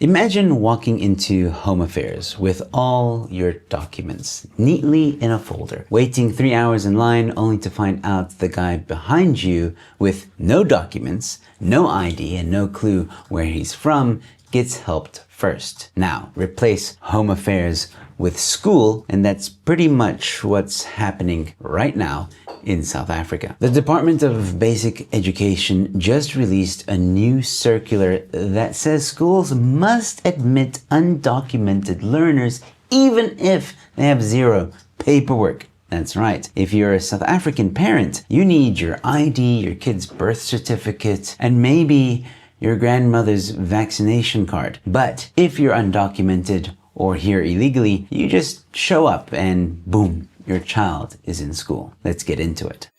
Imagine walking into Home Affairs with all your documents neatly in a folder, waiting 3 hours in line only to find out the guy behind you with no documents, no ID, and no clue where he's from gets helped first. Now, replace Home Affairs with school, and that's pretty much what's happening right now in South Africa. The Department of Basic Education just released a new circular that says schools must admit undocumented learners even if they have zero paperwork. That's right. If you're a South African parent, you need your ID, your kid's birth certificate, and maybe your grandmother's vaccination card. But if you're undocumented or here illegally, you just show up and boom, your child is in school. Let's get into it.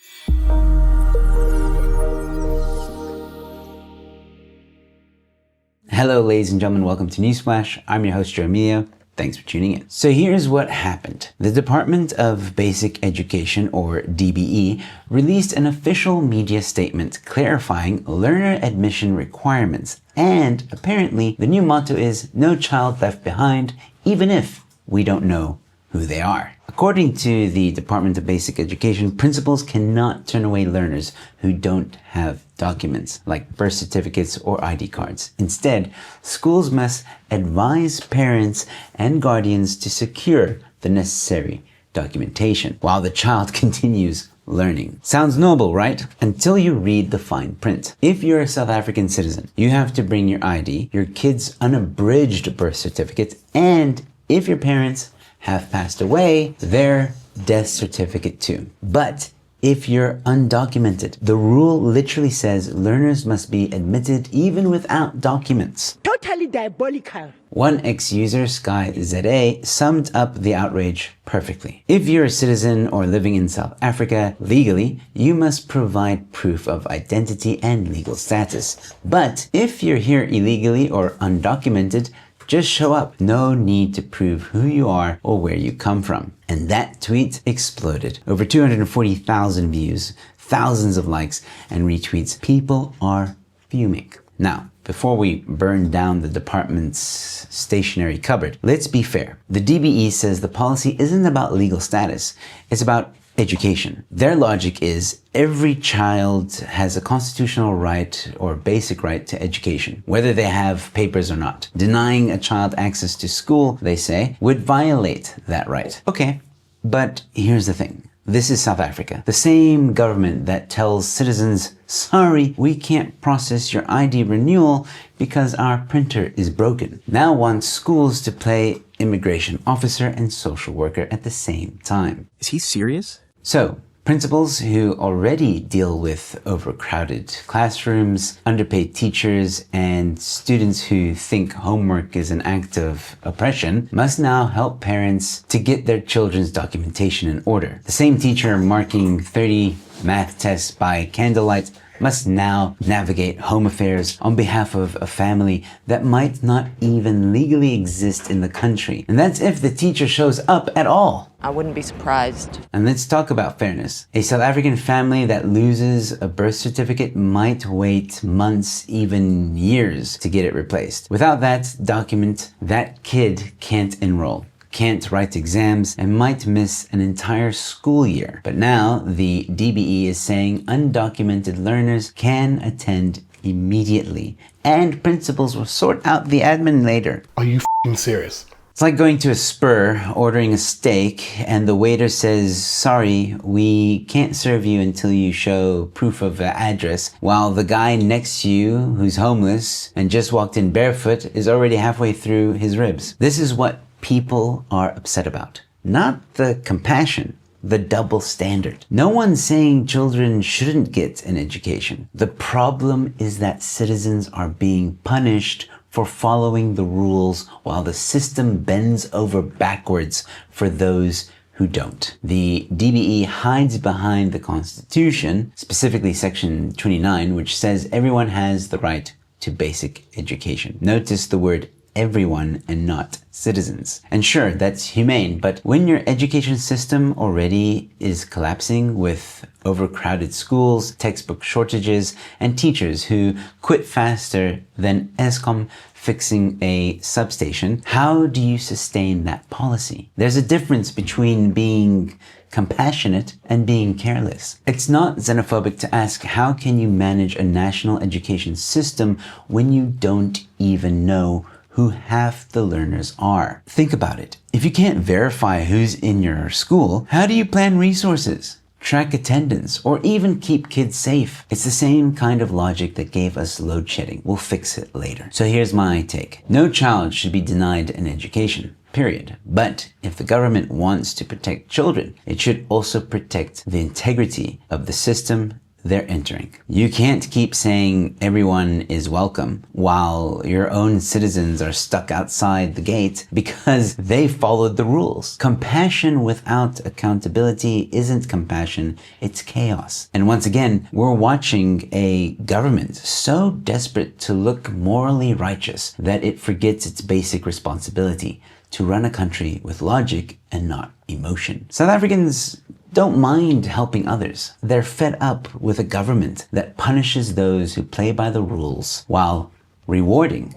Hello, ladies and gentlemen. Welcome to Newsflash. I'm your host, Emilio. Thanks for tuning in. So here's what happened. The Department of Basic Education, or DBE, released an official media statement clarifying learner admission requirements. And apparently the new motto is no child left behind, even if we don't know who they are. According to the Department of Basic Education, principals cannot turn away learners who don't have documents like birth certificates or ID cards. Instead, schools must advise parents and guardians to secure the necessary documentation while the child continues learning. Sounds noble, right? Until you read the fine print. If you're a South African citizen, you have to bring your ID, your kid's unabridged birth certificate, and if your parents have passed away, their death certificate too. But if you're undocumented, the rule literally says learners must be admitted even without documents. Totally diabolical. One ex-user, SkyZA, summed up the outrage perfectly. If you're a citizen or living in South Africa legally, you must provide proof of identity and legal status. But if you're here illegally or undocumented, just show up. No need to prove who you are or where you come from. And that tweet exploded. Over 240,000 views, thousands of likes and retweets. People are fuming. Now, before we burn down the department's stationery cupboard, let's be fair. The DBE says the policy isn't about legal status. It's about education. Their logic is every child has a constitutional right or basic right to education, whether they have papers or not. Denying a child access to school, they say, would violate that right. Okay, but here's the thing. This is South Africa, the same government that tells citizens, sorry, we can't process your ID renewal because our printer is broken, now wants schools to play immigration officer and social worker at the same time. Is he serious? So, principals who already deal with overcrowded classrooms, underpaid teachers, and students who think homework is an act of oppression must now help parents to get their children's documentation in order. The same teacher marking 30 math tests by candlelight must now navigate home affairs on behalf of a family that might not even legally exist in the country. And that's if the teacher shows up at all. I wouldn't be surprised. And let's talk about fairness. A South African family that loses a birth certificate might wait months, even years to get it replaced. Without that document, that kid can't enroll, can't write exams, and might miss an entire school year. But now the DBE is saying undocumented learners can attend immediately, and principals will sort out the admin later. Are you f***ing serious? It's like going to a Spur, ordering a steak, and the waiter says, sorry, we can't serve you until you show proof of address, while the guy next to you, who's homeless and just walked in barefoot, is already halfway through his ribs. This is what people are upset about. Not the compassion, the double standard. No one's saying children shouldn't get an education. The problem is that citizens are being punished for following the rules while the system bends over backwards for those who don't. The DBE hides behind the Constitution, specifically Section 29, which says everyone has the right to basic education. Notice the word everyone and not citizens. And sure, that's humane, but when your education system already is collapsing with overcrowded schools, textbook shortages, and teachers who quit faster than ESCOM fixing a substation, how do you sustain that policy? There's a difference between being compassionate and being careless. It's not xenophobic to ask, how can you manage a national education system when you don't even know who half the learners are? Think about it. If you can't verify who's in your school, how do you plan resources, track attendance, or even keep kids safe? It's the same kind of logic that gave us load shedding. We'll fix it later. So here's my take. No child should be denied an education. Period. But if the government wants to protect children, it should also protect the integrity of the system they're entering. You can't keep saying everyone is welcome while your own citizens are stuck outside the gate because they followed the rules. Compassion without accountability isn't compassion, it's chaos. And once again, we're watching a government so desperate to look morally righteous that it forgets its basic responsibility to run a country with logic and not emotion. South Africans don't mind helping others. They're fed up with a government that punishes those who play by the rules while rewarding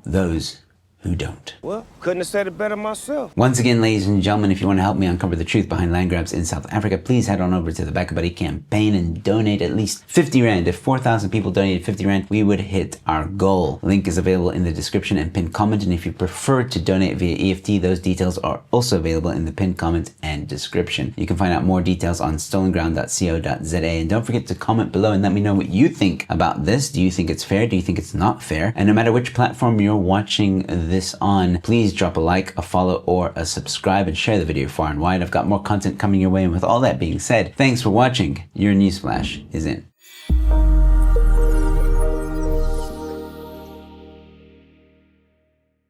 those who don't. Well, couldn't have said it better myself. Once again, ladies and gentlemen, if you want to help me uncover the truth behind land grabs in South Africa, please head on over to the Back a Buddy campaign and donate at least 50 Rand. If 4,000 people donated 50 Rand, we would hit our goal. Link is available in the description and pinned comment. And if you prefer to donate via EFT, those details are also available in the pinned comment and description. You can find out more details on stolenground.co.za. And don't forget to comment below and let me know what you think about this. Do you think it's fair? Do you think it's not fair? And no matter which platform you're watching this on, please drop a like, a follow, or a subscribe, and share the video far and wide. I've got more content coming your way, and with all that being said, thanks for watching. Your Newsflash is in.